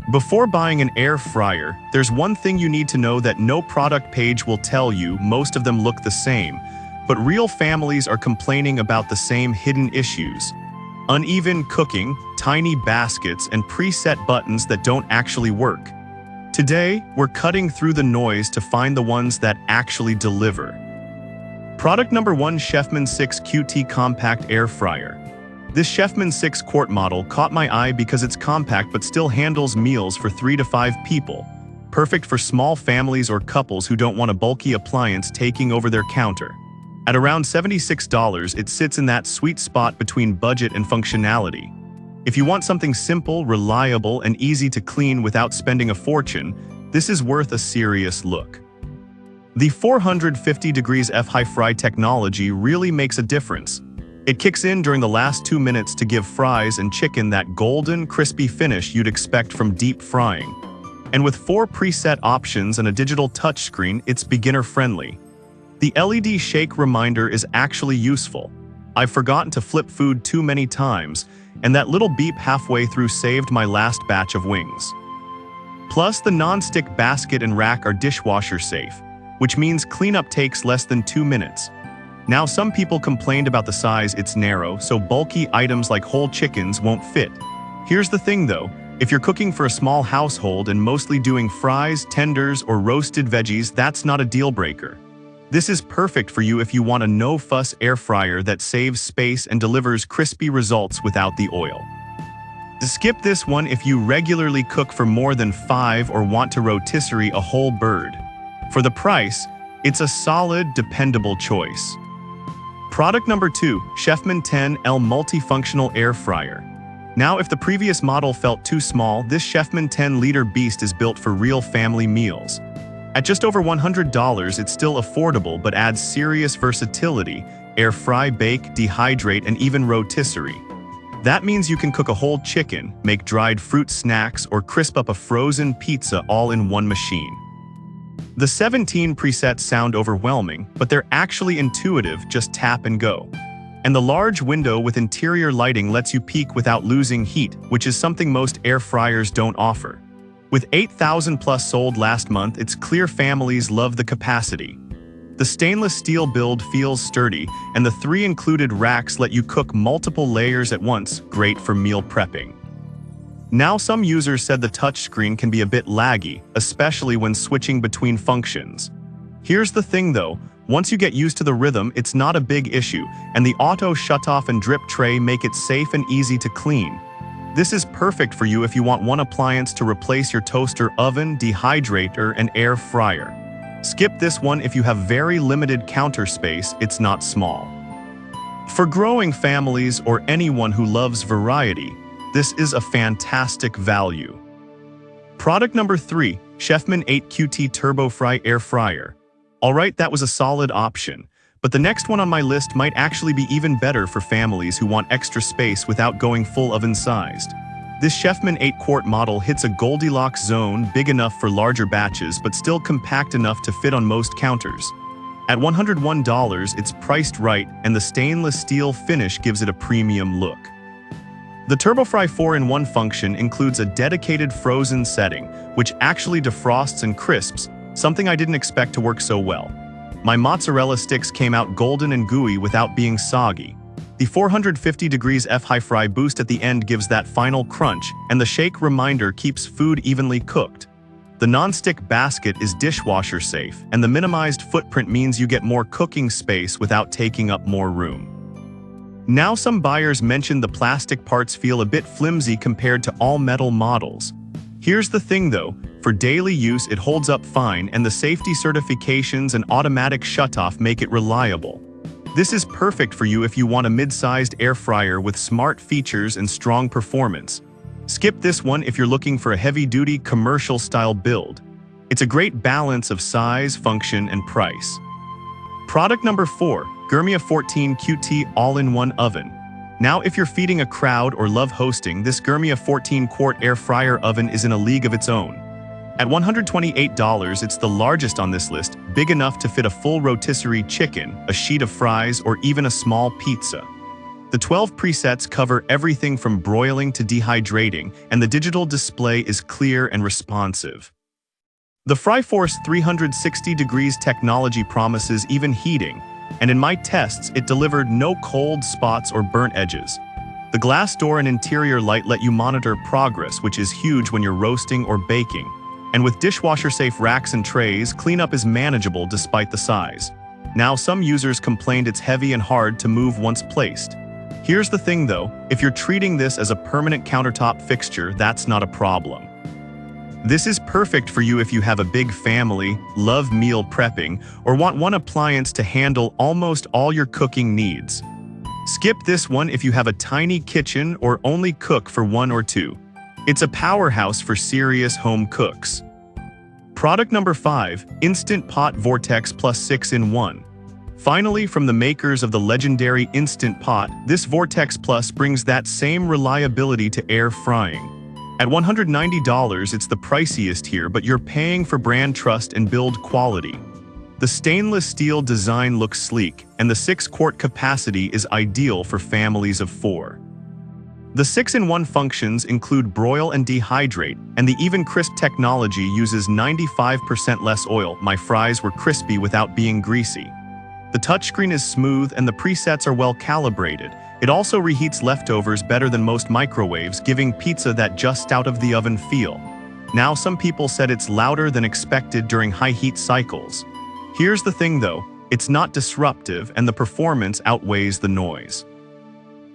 Before buying an air fryer, there's one thing you need to know that no product page will tell you. Most of them look the same, but real families are complaining about the same hidden issues. Uneven cooking, tiny baskets, and preset buttons that don't actually work. Today, we're cutting through the noise to find the ones that actually deliver. Product number 1, Chefman 6 QT Compact Air Fryer. This Chefman 6 quart model caught my eye because it's compact but still handles meals for 3 to 5 people. Perfect for small families or couples who don't want a bulky appliance taking over their counter. At around $76, it sits in that sweet spot between budget and functionality. If you want something simple, reliable, and easy to clean without spending a fortune, this is worth a serious look. The 450 degrees F high fry technology really makes a difference. It kicks in during the last 2 minutes to give fries and chicken that golden, crispy finish you'd expect from deep frying. And with 4 preset options and a digital touchscreen, it's beginner-friendly. The LED shake reminder is actually useful. I've forgotten to flip food too many times, and that little beep halfway through saved my last batch of wings. Plus, the non-stick basket and rack are dishwasher safe, which means cleanup takes less than 2 minutes. Now, some people complained about the size. It's narrow, so bulky items like whole chickens won't fit. Here's the thing though, if you're cooking for a small household and mostly doing fries, tenders, or roasted veggies, that's not a deal breaker. This is perfect for you if you want a no-fuss air fryer that saves space and delivers crispy results without the oil. Skip this one if you regularly cook for more than 5 or want to rotisserie a whole bird. For the price, it's a solid, dependable choice. Product number 2, Chefman 10L Multifunctional Air Fryer. Now, if the previous model felt too small, this Chefman 10-liter beast is built for real family meals. At just over $100, it's still affordable but adds serious versatility: air fry, bake, dehydrate, and even rotisserie. That means you can cook a whole chicken, make dried fruit snacks, or crisp up a frozen pizza all in one machine. The 17 presets sound overwhelming, but they're actually intuitive. Just tap and go. And the large window with interior lighting lets you peek without losing heat, which is something most air fryers don't offer. With 8,000 plus sold last month, it's clear families love the capacity. The stainless steel build feels sturdy, and the 3 included racks let you cook multiple layers at once, great for meal prepping. Now, some users said the touchscreen can be a bit laggy, especially when switching between functions. Here's the thing though, once you get used to the rhythm, it's not a big issue, and the auto shutoff and drip tray make it safe and easy to clean. This is perfect for you if you want one appliance to replace your toaster, oven, dehydrator, and air fryer. Skip this one if you have very limited counter space. It's not small. For growing families or anyone who loves variety, this is a fantastic value. Product number 3, Chefman 8 QT Turbo Fry Air Fryer. Alright, that was a solid option, but the next one on my list might actually be even better for families who want extra space without going full oven-sized. This Chefman 8-quart model hits a Goldilocks zone, big enough for larger batches but still compact enough to fit on most counters. At $101, it's priced right, and the stainless steel finish gives it a premium look. The TurboFry 4-in-1 function includes a dedicated frozen setting, which actually defrosts and crisps, something I didn't expect to work so well. My mozzarella sticks came out golden and gooey without being soggy. The 450 degrees F high fry boost at the end gives that final crunch, and the shake reminder keeps food evenly cooked. The non-stick basket is dishwasher safe, and the minimized footprint means you get more cooking space without taking up more room. Now, some buyers mentioned the plastic parts feel a bit flimsy compared to all-metal models. Here's the thing though, for daily use it holds up fine, and the safety certifications and automatic shutoff make it reliable. This is perfect for you if you want a mid-sized air fryer with smart features and strong performance. Skip this one if you're looking for a heavy-duty commercial-style build. It's a great balance of size, function, and price. Product number 4, Gourmia 14 QT All-in-One Oven. Now, if you're feeding a crowd or love hosting, this Gourmia 14-quart air fryer oven is in a league of its own. At $128, it's the largest on this list, big enough to fit a full rotisserie chicken, a sheet of fries, or even a small pizza. The 12 presets cover everything from broiling to dehydrating, and the digital display is clear and responsive. The FryForce 360 degrees technology promises even heating, and in my tests it delivered no cold spots or burnt edges. The glass door and interior light let you monitor progress, which is huge when you're roasting or baking. And with dishwasher-safe racks and trays, cleanup is manageable despite the size. Now, some users complained it's heavy and hard to move once placed. Here's the thing though, if you're treating this as a permanent countertop fixture, that's not a problem. This is perfect for you if you have a big family, love meal prepping, or want one appliance to handle almost all your cooking needs. Skip this one if you have a tiny kitchen or only cook for one or two. It's a powerhouse for serious home cooks. Product number 5, Instant Pot Vortex Plus 6-in-1. Finally, from the makers of the legendary Instant Pot, this Vortex Plus brings that same reliability to air frying. At $190, it's the priciest here, but you're paying for brand trust and build quality. The stainless steel design looks sleek, and the 6-quart capacity is ideal for families of 4. The 6-in-1 functions include broil and dehydrate, and the Even Crisp technology uses 95% less oil. My fries were crispy without being greasy. The touchscreen is smooth and the presets are well calibrated. It also reheats leftovers better than most microwaves, giving pizza that just out of the oven feel. Now, some people said it's louder than expected during high heat cycles. Here's the thing though, it's not disruptive and the performance outweighs the noise.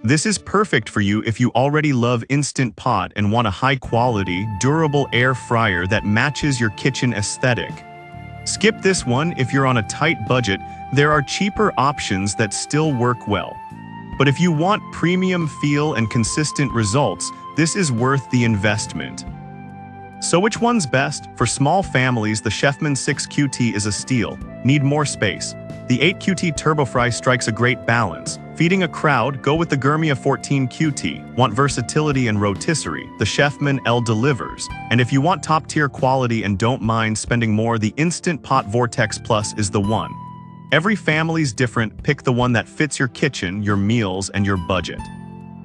This is perfect for you if you already love Instant Pot and want a high-quality, durable air fryer that matches your kitchen aesthetic. Skip this one if you're on a tight budget. There are cheaper options that still work well. But if you want premium feel and consistent results, this is worth the investment. So which one's best? For small families, the Chefman 6QT is a steal. Need more space? The 8QT TurboFry strikes a great balance. Feeding a crowd? Go with the Gourmia 14QT. Want versatility and rotisserie? The Chefman L delivers. And if you want top-tier quality and don't mind spending more, the Instant Pot Vortex Plus is the one. Every family's different. Pick the one that fits your kitchen, your meals, and your budget.